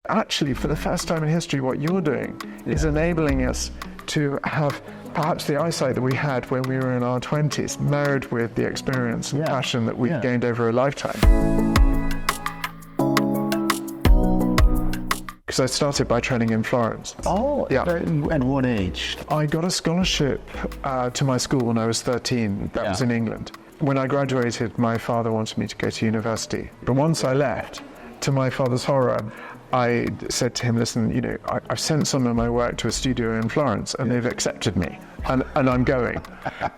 actually, for the first time in history, what you're doing is enabling us to have perhaps the eyesight that we had when we were in our 20s, married with the experience and passion that we've gained over a lifetime. Because I started by training in Florence. Oh, yeah. At what age? I got a scholarship to my school when I was 13. That was in England. When I graduated, my father wanted me to go to university. But once I left, to my father's horror, I said to him, listen, you know, I've sent some of my work to a studio in Florence and they've accepted me and I'm going.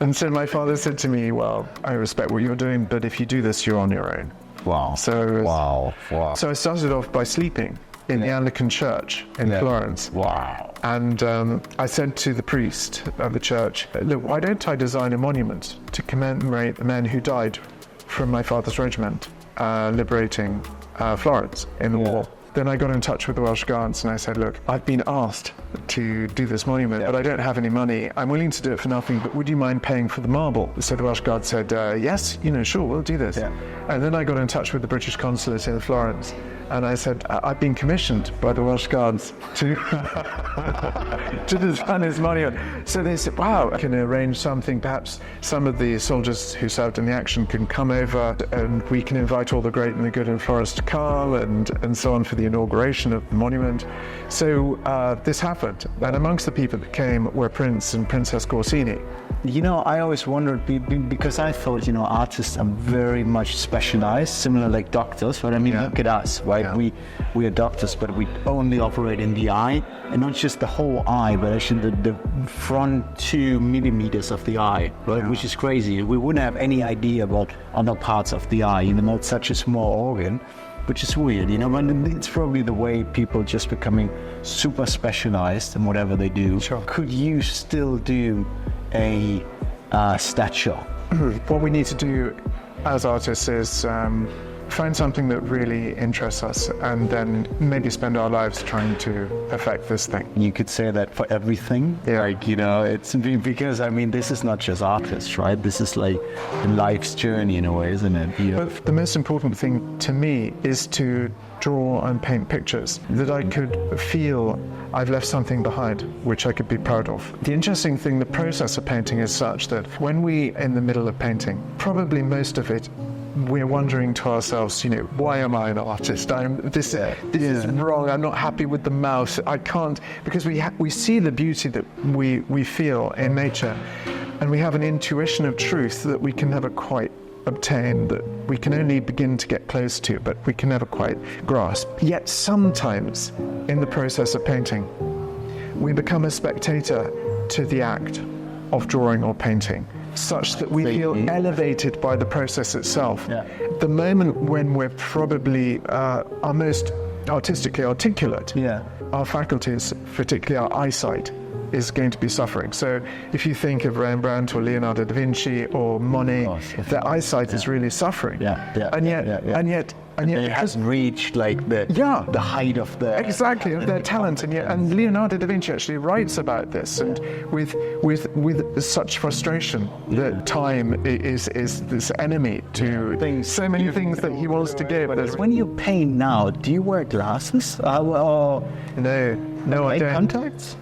And so my father said to me, well, I respect what you're doing, but if you do this, you're on your own. Wow. So I started off by sleeping in the Anglican church in Florence. Wow. And I said to the priest of the church, look, why don't I design a monument to commemorate the men who died from my father's regiment liberating Florence in the war. Then I got in touch with the Welsh Guards and I said, look, I've been asked to do this monument, but I don't have any money. I'm willing to do it for nothing, but would you mind paying for the marble? So the Welsh Guards said, yes, you know, sure, we'll do this. And then I got in touch with the British consulate in Florence and I said, I've been commissioned by the Welsh Guards to design this monument. So they said, wow, I can arrange something. Perhaps some of the soldiers who served in the action can come over and we can invite all the great and the good in Florence to come and so on for the inauguration of the monument. So this happened. And amongst the people that came were Prince and Princess Corsini. You know, I always wondered, because I thought, you know, artists are very much specialized, similar like doctors, but I mean, look at us, right? We are doctors, but we only operate in the eye, and not just the whole eye, but actually the front 2 millimeters of the eye, right? Which is crazy. We wouldn't have any idea about other parts of the eye, you know, it's such a small organ, which is weird, you know, but it's probably the way people just becoming super specialized in whatever they do. Sure. Could you still do a statue? What we need to do as artists is find something that really interests us and then maybe spend our lives trying to perfect this thing. You could say that for everything. Like, you know, it's because, I mean, this is not just artists, right? This is like life's journey in a way, isn't it? But the most important thing to me is to draw and paint pictures that I could feel I've left something behind which I could be proud of. The interesting thing, the process of painting is such that when we're in the middle of painting, probably most of it we're wondering to ourselves, you know, why am I an artist? This is wrong. I'm not happy with the mouth. I can't, because we see the beauty that we feel in nature, and we have an intuition of truth that we can never quite obtain, that we can only begin to get close to, but we can never quite grasp. Yet sometimes in the process of painting, we become a spectator to the act of drawing or painting, such that we feel elevated by the process itself. The moment when we're probably our most artistically articulate, our faculties, particularly our eyesight, is going to be suffering. So if you think of Rembrandt or Leonardo da Vinci or Monet, their eyesight is really suffering. And yet it hasn't reached like the height of their their talent. And Leonardo da Vinci actually writes about this, and with such frustration that time is this enemy to so many things that he wants to give. When you paint now, do you wear glasses? No, I don't. Contacts?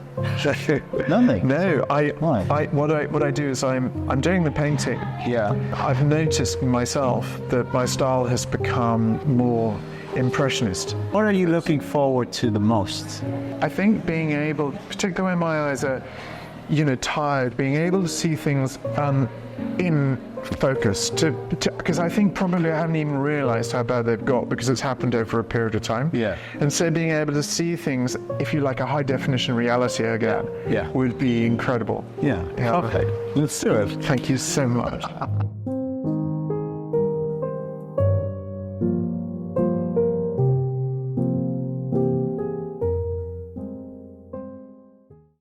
Nothing. No, what I do is I'm doing the painting. I've noticed myself that my style has become more impressionist. What are you looking forward to the most? I think being able, particularly when my eyes are, you know, tired, being able to see things in focus, because I think probably I haven't even realized how bad they've got because it's happened over a period of time. And so being able to see things, if you like, a high definition reality again, would be incredible. Okay, let's do it. Thank you so much.